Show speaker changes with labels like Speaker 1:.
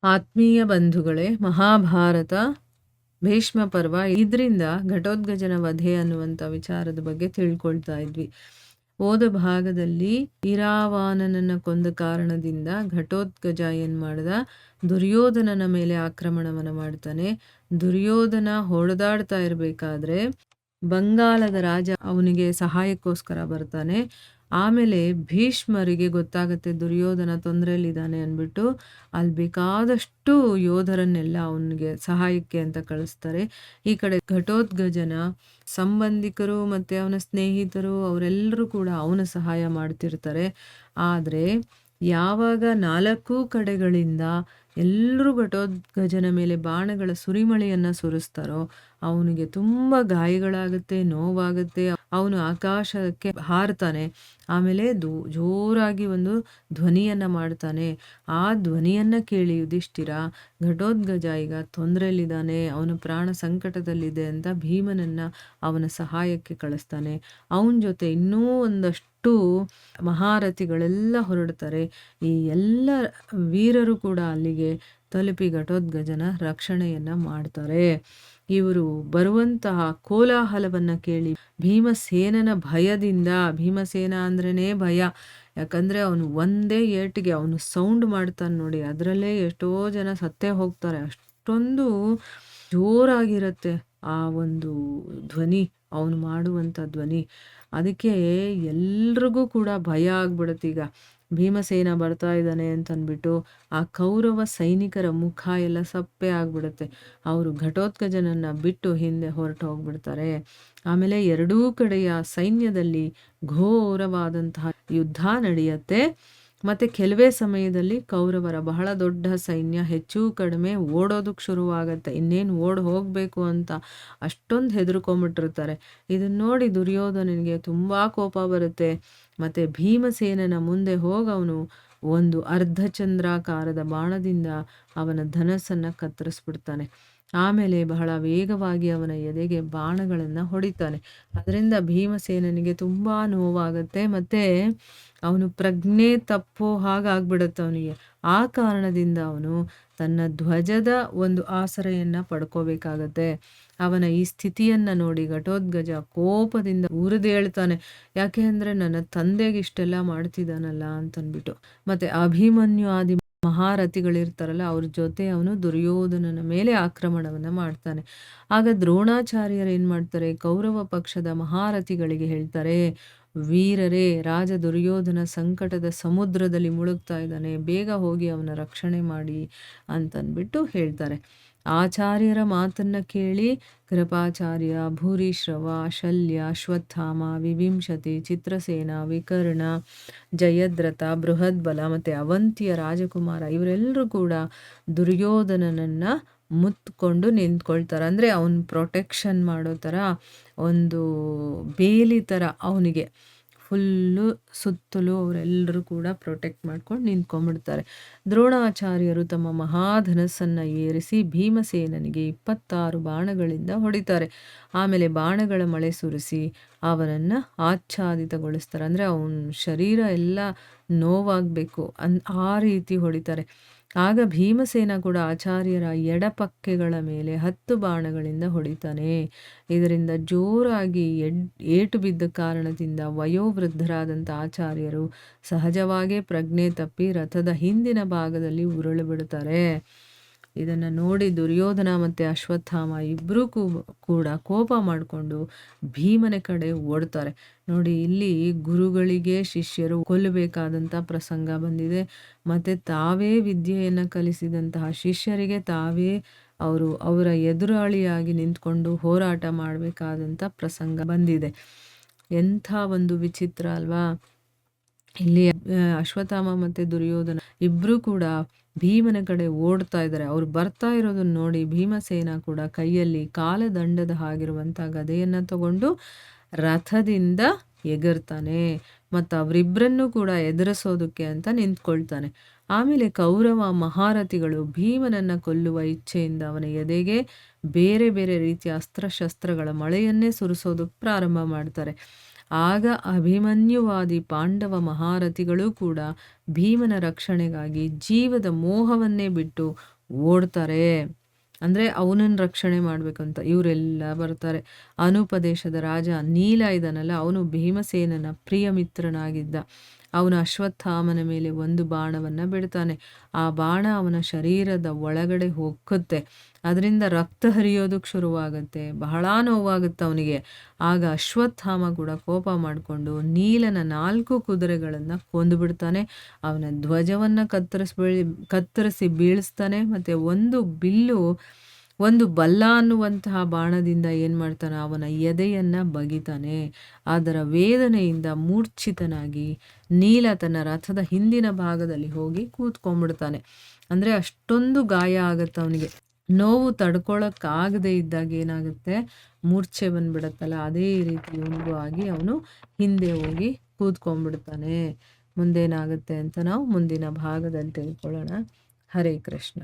Speaker 1: ಆತ್ಮೀಯ ಬಂಧುಗಳೇ, ಮಹಾಭಾರತ ಭೀಷ್ಮ ಪರ್ವ ಇದರಿಂದ ಘಟೋತ್ಕಚನ ವಧೆ ಅನ್ನುವಂಥ ವಿಚಾರದ ಬಗ್ಗೆ ತಿಳ್ಕೊಳ್ತಾ ಇದ್ವಿ. ಹೋದ ಭಾಗದಲ್ಲಿ ಇರಾವಾನನನ್ನ ಕೊಂದ ಕಾರಣದಿಂದ ಘಟೋತ್ಕಚ ಏನ್ ಮಾಡ್ದ, ದುರ್ಯೋಧನನ ಮೇಲೆ ಆಕ್ರಮಣವನ್ನ ಮಾಡ್ತಾನೆ. ದುರ್ಯೋಧನ ಹೊಡೆದಾಡ್ತಾ ಇರಬೇಕಾದ್ರೆ ಬಂಗಾಲದ ರಾಜ ಅವನಿಗೆ ಸಹಾಯಕ್ಕೋಸ್ಕರ ಬರ್ತಾನೆ. ಆಮೇಲೆ ಭೀಷ್ಮರಿಗೆ ಗೊತ್ತಾಗುತ್ತೆ ದುರ್ಯೋಧನ ತೊಂದರೆಯಲ್ಲಿದ್ದಾನೆ ಅಂದ್ಬಿಟ್ಟು ಅಲ್ಲಿ ಬೇಕಾದಷ್ಟು ಯೋಧರನ್ನೆಲ್ಲ ಅವನಿಗೆ ಸಹಾಯಕ್ಕೆ ಅಂತ ಕಳಿಸ್ತಾರೆ. ಈ ಕಡೆ ಘಟೋತ್ಕಚನ ಸಂಬಂಧಿಕರು ಮತ್ತೆ ಅವನ ಸ್ನೇಹಿತರು ಅವರೆಲ್ಲರೂ ಕೂಡ ಅವನ ಸಹಾಯ ಮಾಡ್ತಿರ್ತಾರೆ. ಆದರೆ ಯಾವಾಗ 4 ಕಡೆಗಳಿಂದ ಎಲ್ಲರೂ ಘಟೋತ್ಕಚನ ಮೇಲೆ ಬಾಣಗಳ ಸುರಿಮಳೆಯನ್ನ ಸುರಿಸ್ತಾರೋ ಅವನಿಗೆ ತುಂಬ ಗಾಯಗಳಾಗುತ್ತೆ, ನೋವಾಗುತ್ತೆ. ಅವನು ಆಕಾಶಕ್ಕೆ ಹಾರ್ತಾನೆ. ಆಮೇಲೆ ಜೋರಾಗಿ ಒಂದು ಧ್ವನಿಯನ್ನ ಮಾಡ್ತಾನೆ. ಆ ಧ್ವನಿಯನ್ನ ಕೇಳಿ ಯುಧಿಷ್ಠಿರ ಘಟೋತ್ಕಚ ಈಗ ತೊಂದರೆಯಲ್ಲಿದ್ದಾನೆ, ಅವನ ಪ್ರಾಣ ಸಂಕಟದಲ್ಲಿದೆ ಅಂತ ಭೀಮನನ್ನ ಅವನ ಸಹಾಯಕ್ಕೆ ಕಳಿಸ್ತಾನೆ. ಅವನ ಜೊತೆ ಇನ್ನೂ ಒಂದಷ್ಟು ಮಹಾರಥಿಗಳೆಲ್ಲ ಹೊರಡ್ತಾರೆ. ಈ ಎಲ್ಲ ವೀರರು ಕೂಡ ಅಲ್ಲಿಗೆ ತಲುಪಿ ಘಟೋತ್ಕಚನ ರಕ್ಷಣೆಯನ್ನ ಮಾಡ್ತಾರೆ. ಇವರು ಬರುವಂತಹ ಕೋಲಾಹಲವನ್ನ ಕೇಳಿ ಭೀಮಸೇನನ ಭಯದಿಂದ, ಭೀಮಸೇನ ಅಂದ್ರೇನೆ ಭಯ, ಯಾಕಂದ್ರೆ ಅವನು ಒಂದೇ ಏಟಿಗೆ ಅವನು ಸೌಂಡ್ ಮಾಡ್ತಾನೆ ನೋಡಿ, ಅದರಲ್ಲೇ ಎಷ್ಟೋ ಜನ ಸತ್ತೇ ಹೋಗ್ತಾರೆ. ಅಷ್ಟೊಂದು ಜೋರಾಗಿರುತ್ತೆ ಆ ಒಂದು ಧ್ವನಿ, ಅವನು ಮಾಡುವಂಥ ಧ್ವನಿ. ಅದಕ್ಕೆ ಎಲ್ರಿಗೂ ಕೂಡ ಭಯ ಆಗ್ಬಿಡುತ್ತೆ. ಈಗ ಭೀಮಸೇನ ಬರ್ತಾ ಇದ್ದಾನೆ ಅಂತಂದ್ಬಿಟ್ಟು ಆ ಕೌರವ ಸೈನಿಕರ ಮುಖ ಎಲ್ಲ ಸಪ್ಪೆ ಆಗ್ಬಿಡುತ್ತೆ. ಅವರು ಘಟೋತ್ಕಚನನ್ನ ಬಿಟ್ಟು ಹಿಂದೆ ಹೊರಟು ಹೋಗ್ಬಿಡ್ತಾರೆ. ಆಮೇಲೆ ಎರಡೂ ಕಡೆಯ ಸೈನ್ಯದಲ್ಲಿ ಘೋರವಾದಂತಹ ಯುದ್ಧ ನಡೆಯುತ್ತೆ. ಮತ್ತೆ ಕೆಲವೇ ಸಮಯದಲ್ಲಿ ಕೌರವರ ಬಹಳ ದೊಡ್ಡ ಸೈನ್ಯ ಹೆಚ್ಚು ಕಡಿಮೆ ಓಡೋದಕ್ಕೆ ಶುರುವಾಗತ್ತೆ. ಇನ್ನೇನು ಓಡ್ ಹೋಗ್ಬೇಕು ಅಂತ ಅಷ್ಟೊಂದು ಹೆದರ್ಕೊಂಡ್ಬಿಟ್ಟಿರ್ತಾರೆ. ಇದನ್ನ ನೋಡಿ ದುರ್ಯೋಧನನಿಗೆ ತುಂಬಾ ಕೋಪ ಬರುತ್ತೆ. ಮತ್ತೆ ಭೀಮಸೇನನ ಮುಂದೆ ಅವನು ಒಂದು ಅರ್ಧಚಂದ್ರಾಕಾರದ ಬಾಣದಿಂದ ಅವನ ಧನಸ್ಸನ್ನ ಕತ್ತರಿಸ್ಬಿಡ್ತಾನೆ. ಆಮೇಲೆ ಬಹಳ ವೇಗವಾಗಿ ಅವನ ಎದೆಗೆ ಬಾಣಗಳನ್ನ ಹೊಡಿತಾನೆ. ಅದರಿಂದ ಭೀಮಸೇನನಿಗೆ ತುಂಬಾ ನೋವಾಗತ್ತೆ. ಮತ್ತೆ ಅವನು ಪ್ರಜ್ಞೆ ತಪ್ಪೋ ಹಾಗಾಗ್ಬಿಡತ್ತೆ ಅವನಿಗೆ. ಆ ಕಾರಣದಿಂದ ಅವನು ತನ್ನ ಧ್ವಜದ ಒಂದು ಆಸರೆಯನ್ನ ಪಡ್ಕೋಬೇಕಾಗತ್ತೆ. ಅವನ ಈ ಸ್ಥಿತಿಯನ್ನ ನೋಡಿ ಘಟೋತ್ಕಚ ಕೋಪದಿಂದ ಉರಿದೇಳ್ತಾನೆ. ಯಾಕೆ ಅಂದ್ರೆ ನನ್ನ ತಂದೆಗೆ ಇಷ್ಟೆಲ್ಲ ಮಾಡ್ತಿದ್ದಾನಲ್ಲ ಅಂತನ್ಬಿಟ್ಟು. ಮತ್ತೆ ಅಭಿಮನ್ಯು ಆದಿ ಮಹಾರಥಿಗಳಿರ್ತಾರಲ್ಲ ಅವ್ರ ಜೊತೆ ಅವನು ದುರ್ಯೋಧನನ ಮೇಲೆ ಆಕ್ರಮಣವನ್ನ ಮಾಡ್ತಾನೆ. ಆಗ ದ್ರೋಣಾಚಾರ್ಯರು ಏನ್ ಮಾಡ್ತಾರೆ, ಕೌರವ ಪಕ್ಷದ ಮಹಾರಥಿಗಳಿಗೆ ಹೇಳ್ತಾರೆ, ವೀರರೇ, ರಾಜ ದುರ್ಯೋಧನ ಸಂಕಟದ ಸಮುದ್ರದಲ್ಲಿ ಮುಳುಗ್ತಾ ಇದ್ದಾನೆ, ಬೇಗ ಹೋಗಿ ಅವನ ರಕ್ಷಣೆ ಮಾಡಿ ಅಂತನ್ಬಿಟ್ಟು ಹೇಳ್ತಾರೆ. ಆಚಾರ್ಯರ ಮಾತನ್ನ ಕೇಳಿ ಕೃಪಾಚಾರ್ಯ, ಭೂರಿಶ್ರವ, ಶಲ್ಯ, ಅಶ್ವತ್ಥಾಮ, ವಿವಿಂಶತಿ, ಚಿತ್ರಸೇನ, ವಿಕರ್ಣ, ಜಯದ್ರಥ, ಬೃಹದ್ಬಲ ಮತ್ತೆ ಅವಂತಿಯ ರಾಜಕುಮಾರ ಇವರೆಲ್ಲರೂ ಕೂಡ ದುರ್ಯೋಧನನನ್ನ ಮುತ್ಕೊಂಡು ನಿಂತ್ಕೊಳ್ತಾರೆ. ಅಂದ್ರೆ ಅವನ್ ಪ್ರೊಟೆಕ್ಷನ್ ಮಾಡೋ ಥರ ಒಂದು ಬೇಲಿ ಥರ ಅವನಿಗೆ ಫುಲ್ಲು ಸುತ್ತಲೂ ಅವರೆಲ್ಲರೂ ಕೂಡ ಪ್ರೊಟೆಕ್ಟ್ ಮಾಡ್ಕೊಂಡು ನಿಂತ್ಕೊಂಡ್ಬಿಡ್ತಾರೆ. ದ್ರೋಣಾಚಾರ್ಯರು ತಮ್ಮ ಮಹಾಧನಸ್ಸನ್ನ ಏರಿಸಿ ಭೀಮಸೇನನಿಗೆ 26 ಬಾಣಗಳಿಂದ ಹೊಡಿತಾರೆ. ಆಮೇಲೆ ಬಾಣಗಳ ಮಳೆ ಸುರಿಸಿ ಅವನನ್ನ ಆಚ್ಛಾದಿತಗೊಳಿಸ್ತಾರೆ. ಅಂದ್ರೆ ಅವನ ಶರೀರ ಎಲ್ಲ ನೋವಾಗಬೇಕು ಆ ರೀತಿ ಹೊಡಿತಾರೆ. ಆಗ ಭೀಮಸೇನ ಕೂಡ ಆಚಾರ್ಯರ ಎಡಪಕ್ಕೆಗಳ ಮೇಲೆ 10 ಬಾಣಗಳಿಂದ ಹೊಡಿತಾನೆ. ಇದರಿಂದ ಜೋರಾಗಿ ಏಟು ಬಿದ್ದ ಕಾರಣದಿಂದ ವಯೋವೃದ್ಧರಾದಂಥ ಆಚಾರ್ಯರು ಸಹಜವಾಗೇ ಪ್ರಜ್ಞೆ ತಪ್ಪಿ ರಥದ ಹಿಂದಿನ ಭಾಗದಲ್ಲಿ ಉರುಳು ಬಿಡ್ತಾರೆ. ಇದನ್ನ ನೋಡಿ ದುರ್ಯೋಧನ ಮತ್ತೆ ಅಶ್ವತ್ಥಾಮ ಇಬ್ಬರೂ ಕೂಡ ಕೋಪ ಮಾಡಿಕೊಂಡು ಭೀಮನ ಕಡೆ ಓಡ್ತಾರೆ. ನೋಡಿ, ಇಲ್ಲಿ ಗುರುಗಳಿಗೆ ಶಿಷ್ಯರು ಕೊಲ್ಲಬೇಕಾದಂಥ ಪ್ರಸಂಗ ಬಂದಿದೆ. ಮತ್ತೆ ತಾವೇ ವಿದ್ಯೆಯನ್ನು ಕಲಿಸಿದಂತಹ ಶಿಷ್ಯರಿಗೆ ತಾವೇ ಅವರ ಎದುರಾಳಿಯಾಗಿ ನಿಂತ್ಕೊಂಡು ಹೋರಾಟ ಮಾಡಬೇಕಾದಂಥ ಪ್ರಸಂಗ ಬಂದಿದೆ. ಎಂಥ ಒಂದು ವಿಚಿತ್ರ ಅಲ್ವಾ. ಇಲ್ಲಿ ಅಶ್ವತ್ಥಾಮ ಮತ್ತೆ ದುರ್ಯೋಧನ ಇಬ್ರು ಕೂಡ ಭೀಮನ ಕಡೆ ಓಡ್ತಾ ಇದ್ದಾರೆ. ಅವ್ರು ಬರ್ತಾ ಇರೋದನ್ನ ನೋಡಿ ಭೀಮಸೇನ ಕೂಡ ಕೈಯಲ್ಲಿ ಕಾಲದಂಡದ ಹಾಗಿರುವಂತ ಗದೆಯನ್ನ ತಗೊಂಡು ರಥದಿಂದ ಎಗರ್ತಾನೆ. ಮತ್ತು ಅವರಿಬ್ಬರನ್ನು ಕೂಡ ಎದುರಿಸೋದಕ್ಕೆ ಅಂತ ನಿಂತ್ಕೊಳ್ತಾನೆ. ಆಮೇಲೆ ಕೌರವ ಮಹಾರಥಿಗಳು ಭೀಮನನ್ನ ಕೊಲ್ಲುವ ಇಚ್ಛೆಯಿಂದ ಅವನ ಎದೆಗೆ ಬೇರೆ ಬೇರೆ ರೀತಿಯ ಅಸ್ತ್ರಶಸ್ತ್ರಗಳ ಮಳೆಯನ್ನೇ ಸುರಿಸೋದಕ್ಕೆ ಪ್ರಾರಂಭ ಮಾಡ್ತಾರೆ. ಆಗ ಅಭಿಮನ್ಯುವಾದಿ ಪಾಂಡವ ಮಹಾರಥಿಗಳು ಕೂಡ ಭೀಮನ ರಕ್ಷಣೆಗಾಗಿ ಜೀವದ ಮೋಹವನ್ನೇ ಬಿಟ್ಟು ಓಡ್ತಾರೆ. ಅಂದರೆ ಅವನನ್ನು ರಕ್ಷಣೆ ಮಾಡಬೇಕಂತ ಇವರೆಲ್ಲ ಬರ್ತಾರೆ. ಅನುಪದೇಶದ ರಾಜ ನೀಲ ಇದ್ದಾನಲ್ಲ, ಅವನು ಭೀಮಸೇನನ ಪ್ರಿಯ ಮಿತ್ರನಾಗಿದ್ದ. ಅವನು ಅಶ್ವತ್ಥಾಮನ ಮೇಲೆ ಒಂದು ಬಾಣವನ್ನು ಬಿಡ್ತಾನೆ. ಆ ಬಾಣ ಅವನ ಶರೀರದ ಒಳಗಡೆ ಹೊಕ್ಕುತ್ತೆ. ಅದರಿಂದ ರಕ್ತ ಹರಿಯೋದಕ್ಕೆ ಶುರುವಾಗುತ್ತೆ. ಬಹಳ ನೋವಾಗುತ್ತೆ ಅವನಿಗೆ. ಆಗ ಅಶ್ವತ್ಥಾಮ ಕೂಡ ಕೋಪ ಮಾಡಿಕೊಂಡು ನೀಲನ 4 ಕುದುರೆಗಳನ್ನು ಕೊಂದುಬಿಡ್ತಾನೆ. ಅವನ ಧ್ವಜವನ್ನು ಕತ್ತರಿಸಿ ಬೀಳಿಸ್ತಾನೆ. ಮತ್ತು ಒಂದು ಬಿಲ್ಲು, ಒಂದು ಬಲ್ಲ ಅನ್ನುವಂತಹ ಬಾಣದಿಂದ ಏನು ಮಾಡ್ತಾನೆ, ಅವನ ಎದೆಯನ್ನು ಬಗಿತಾನೆ. ಅದರ ವೇದನೆಯಿಂದ ಮೂರ್ಛಿತನಾಗಿ ನೀಲ ತನ್ನ ರಥದ ಹಿಂದಿನ ಭಾಗದಲ್ಲಿ ಹೋಗಿ ಕೂತ್ಕೊಂಡ್ಬಿಡ್ತಾನೆ. ಅಂದರೆ ಅಷ್ಟೊಂದು ಗಾಯ ಆಗುತ್ತೆ ಅವನಿಗೆ. ನೋವು ತಡ್ಕೊಳಕ್ಕಾಗದೇ ಇದ್ದಾಗ ಏನಾಗುತ್ತೆ, ಮೂರ್ಛೆ ಬಂದ್ಬಿಡತ್ತಲ್ಲ, ಅದೇ ರೀತಿ ಇವನಿಗೂ ಆಗಿ ಅವನು ಹಿಂದೆ ಹೋಗಿ ಕೂತ್ಕೊಂಡ್ಬಿಡ್ತಾನೆ. ಮುಂದೇನಾಗುತ್ತೆ ಅಂತ ನಾವು ಮುಂದಿನ ಭಾಗದಲ್ಲಿ ತಿಳ್ಕೊಳ್ಳೋಣ. ಹರೇ ಕೃಷ್ಣ.